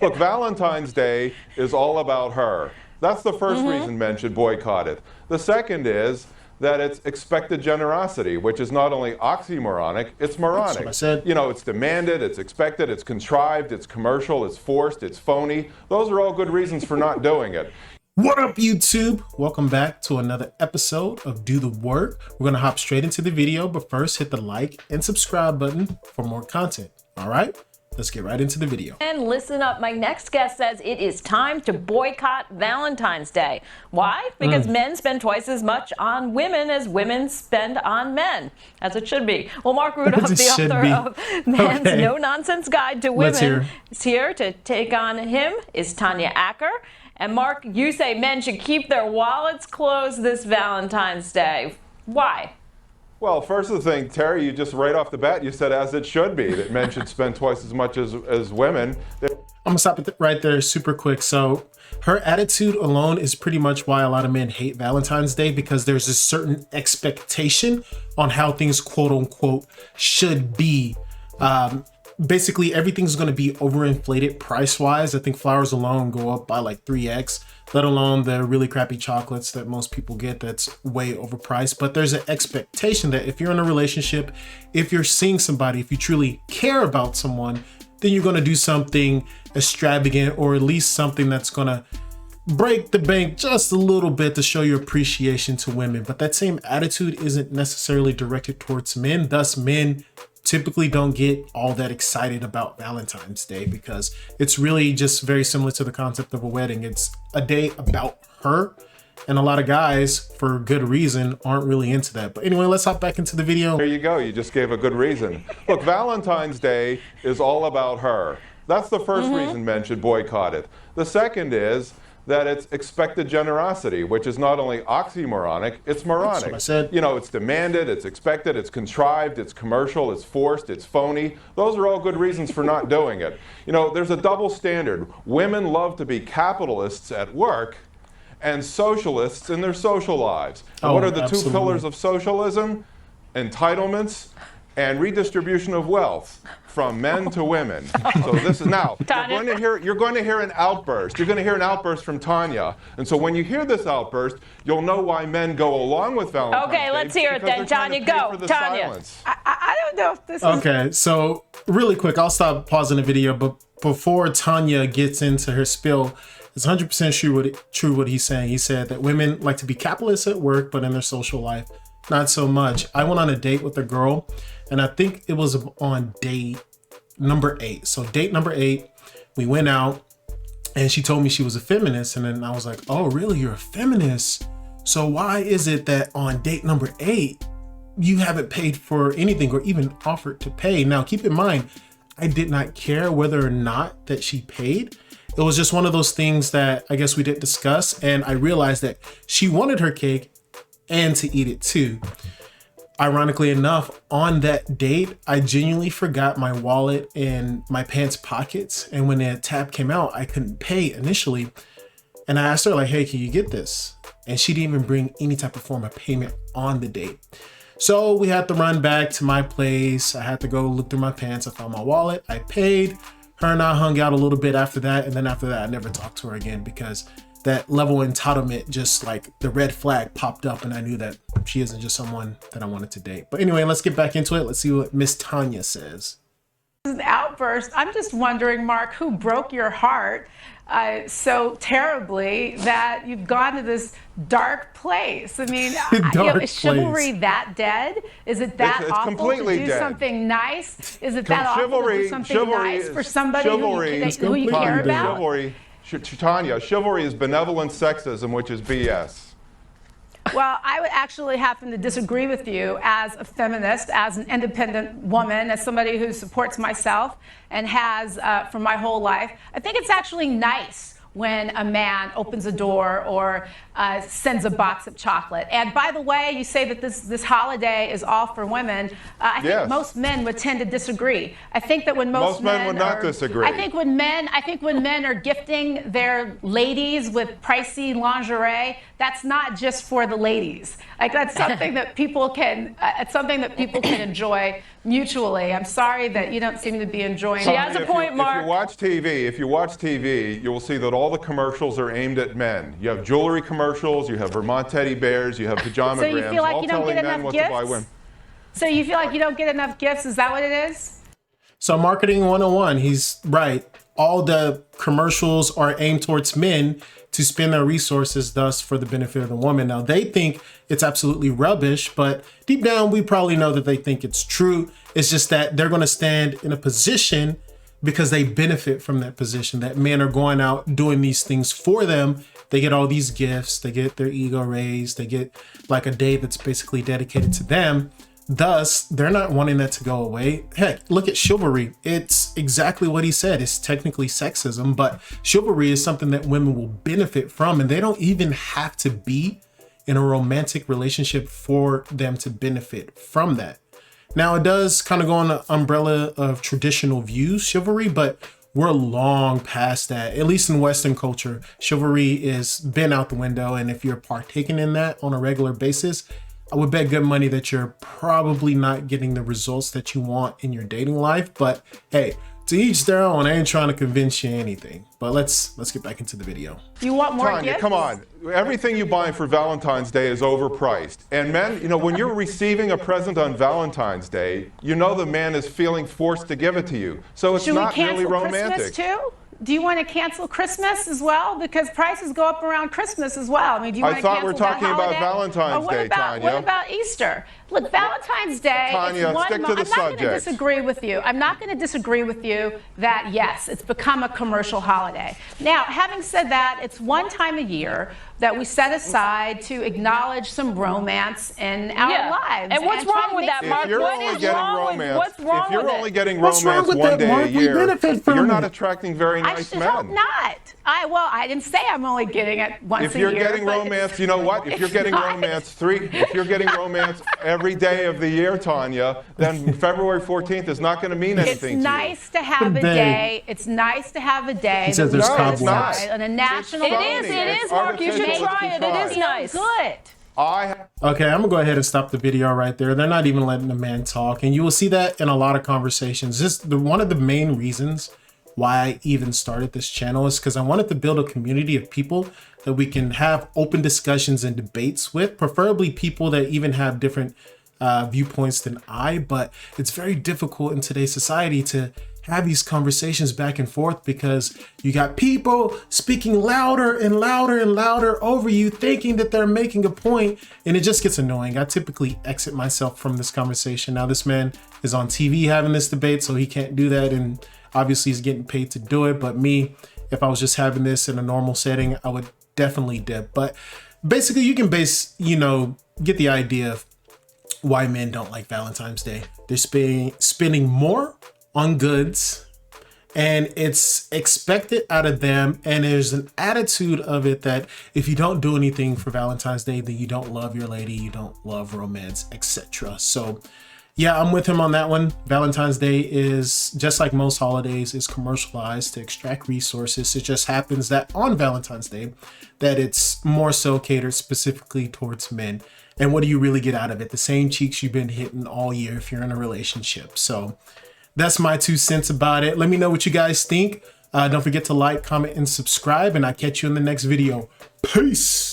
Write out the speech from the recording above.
Look, Valentine's Day is all about her. That's the first reason men should boycott it. The second is that it's expected generosity, which is not only oxymoronic, it's moronic. That's what I said. You know, it's demanded, it's expected, it's contrived, it's commercial, it's forced, it's phony. Those are all good reasons for not doing it. What up, YouTube? Welcome back to another episode of Do the Work. We're gonna hop straight into the video, but first hit the like and subscribe button for more content. All right, let's get right into the video. And listen up, my next guest says it is time to boycott Valentine's Day. Why? Because men spend twice as much on women as women spend on men, as it should be. Well, Mark Rudolph, the author of Man's No-Nonsense Guide to Women, is here to take on him, is Tanya Acker. And Mark, you say men should keep their wallets closed this Valentine's Day. Why? Well, first the thing, Terry, you just right off the bat, you said as it should be, that men should spend twice as much as women. I'm gonna stop it right there super quick. So her attitude alone is pretty much why a lot of men hate Valentine's Day, because there's a certain expectation on how things quote unquote should be. Basically everything's going to be overinflated price wise. I think flowers alone go up by like 3x, let alone the really crappy chocolates that most people get that's way overpriced. But there's an expectation that if you're in a relationship, if you're seeing somebody, if you truly care about someone, then you're going to do something extravagant, or at least something that's going to break the bank just a little bit to show your appreciation to women. But that same attitude isn't necessarily directed towards men. Thus, men typically don't get all that excited about Valentine's Day, because it's really just very similar to the concept of a wedding. It's a day about her, and a lot of guys, for good reason, aren't really into that. But anyway, let's hop back into the video. There you go. You just gave a good reason. Look, Valentine's Day is all about her. That's the first reason men should boycott it. The second is that it's expected generosity, which is not only oxymoronic, it's moronic. That's what I said. You know, it's demanded, it's expected, it's contrived, it's commercial, it's forced, it's phony. Those are all good reasons for not doing it. You know, there's a double standard. Women love to be capitalists at work and socialists in their social lives. And what are the two pillars of socialism? Entitlements and redistribution of wealth from men to women. So this is now, you're going to hear an outburst. You're going to hear an outburst from Tanya. And so when you hear this outburst, you'll know why men go along with Valentine's Day. Okay, let's hear it then. Tanya, go. Tanya. I don't know if this is... Okay, so really quick, I'll stop pausing the video, but before Tanya gets into her spill, it's 100% true what he's saying. He said that women like to be capitalists at work, but in their social life, not so much. I went on a date with a girl, and I think it was on date number 8. So date number 8, we went out, and she told me she was a feminist. And then I was like, oh, really? You're a feminist? So why is it that on date number 8, you haven't paid for anything or even offered to pay? Now, keep in mind, I did not care whether or not that she paid. It was just one of those things that I guess we didn't discuss. And I realized that she wanted her cake and to eat it too. Ironically enough, on that date, I genuinely forgot my wallet in my pants pockets. And when the tab came out, I couldn't pay initially. And I asked her like, hey, can you get this? And she didn't even bring any type of form of payment on the date. So we had to run back to my place. I had to go look through my pants. I found my wallet. I paid. Her and I hung out a little bit after that. And then after that, I never talked to her again, because that level of entitlement, just like the red flag popped up, and I knew that she isn't just someone that I wanted to date. But anyway, let's get back into it. Let's see what Miss Tanya says. This is an outburst. I'm just wondering, Mark, who broke your heart so terribly that you've gone to this dark place? I mean, is chivalry that dead? Is it that it's awful completely to do dead. something nice? Is it that awful to do something nice for somebody who you care about? Tanya, chivalry is benevolent sexism, which is BS. Well, I would actually happen to disagree with you as a feminist, as an independent woman, as somebody who supports myself and has for my whole life. I think it's actually nice when a man opens a door or sends a box of chocolate. And by the way, you say that this holiday is all for women. I think most men would tend to disagree. I think that when most men would not disagree. I think when men are gifting their ladies with pricey lingerie, that's not just for the ladies. Like, that's something that people can enjoy mutually. I'm sorry that you don't seem to be enjoying. She has a point, Mark. If you watch TV, you will see that all the commercials are aimed at men. You have jewelry commercials, you have Vermont teddy bears, you have pajama grams, so you feel like all you don't telling get men enough what gifts? to buy women. So you feel like you don't get enough gifts? Is that what it is? So marketing 101, he's right. All the commercials are aimed towards men to spend their resources, thus for the benefit of the woman. Now, they think it's absolutely rubbish, but deep down, we probably know that they think it's true. It's just that they're going to stand in a position because they benefit from that position, that men are going out doing these things for them. They get all these gifts, they get their ego raised, they get like a day that's basically dedicated to them. Thus, they're not wanting that to go away. Heck, look at chivalry. It's exactly what he said. It's technically sexism, but chivalry is something that women will benefit from, and they don't even have to be in a romantic relationship for them to benefit from that. Now, it does kind of go on the umbrella of traditional views, chivalry, but we're long past that. At least in Western culture, chivalry is been out the window, and if you're partaking in that on a regular basis, I would bet good money that you're probably not getting the results that you want in your dating life. But hey, to each their own. I ain't trying to convince you anything. But let's get back into the video. You want more Tanya, gifts? come on. Everything you buy for Valentine's Day is overpriced. And men, you know, when you're receiving a present on Valentine's Day, you know the man is feeling forced to give it to you. So it's not really romantic. Christmas too? Do you want to cancel Christmas as well? Because prices go up around Christmas as well. I mean, do you want to cancel that holiday? I thought we're talking about Valentine's Day, Tanya. What about Easter? Look, Valentine's Day, Tanya, it's one stick to month. the I'm not going to subject. disagree with you. I'm not going to disagree with you that, yes, it's become a commercial holiday. Now, having said that, it's one time a year that we set aside to acknowledge some romance in our lives. And what's wrong with that, Mark? What's wrong If you're only getting What's wrong romance with one that, day Mark? a We year, benefit from you're not it. attracting very nice I should men. hope not. I didn't say I'm only getting it once a year. If you're getting romance, you know what? If you're getting romance every day of the year, Tanya, then February 14th is not going to mean anything It's to you. nice to have a day. It's nice to have a day. He says there's No, it's cowboys. not. On a national It is, Mark. You should try it. It is nice. Good. Okay, I'm gonna go ahead and stop the video right there. They're not even letting the man talk, and you will see that in a lot of conversations. One of the main reasons why I even started this channel is because I wanted to build a community of people that we can have open discussions and debates with, preferably people that even have different viewpoints than I, but it's very difficult in today's society to have these conversations back and forth because you got people speaking louder and louder and louder over you, thinking that they're making a point, and it just gets annoying. I typically exit myself from this conversation. Now this man is on TV having this debate, so he can't do that, and obviously he's getting paid to do it. But me, if I was just having this in a normal setting, I would definitely dip. But basically you can get the idea of why men don't like Valentine's Day. They're spending more on goods, and it's expected out of them, and there's an attitude of it that if you don't do anything for Valentine's Day, then you don't love your lady, you don't love romance, etc. So yeah, I'm with him on that one. Valentine's Day is, just like most holidays, is commercialized to extract resources. It just happens that on Valentine's Day that it's more so catered specifically towards men. And what do you really get out of it? The same cheeks you've been hitting all year if you're in a relationship. So that's my 2 cents about it. Let me know what you guys think. Don't forget to like, comment, and subscribe, and I'll catch you in the next video. Peace.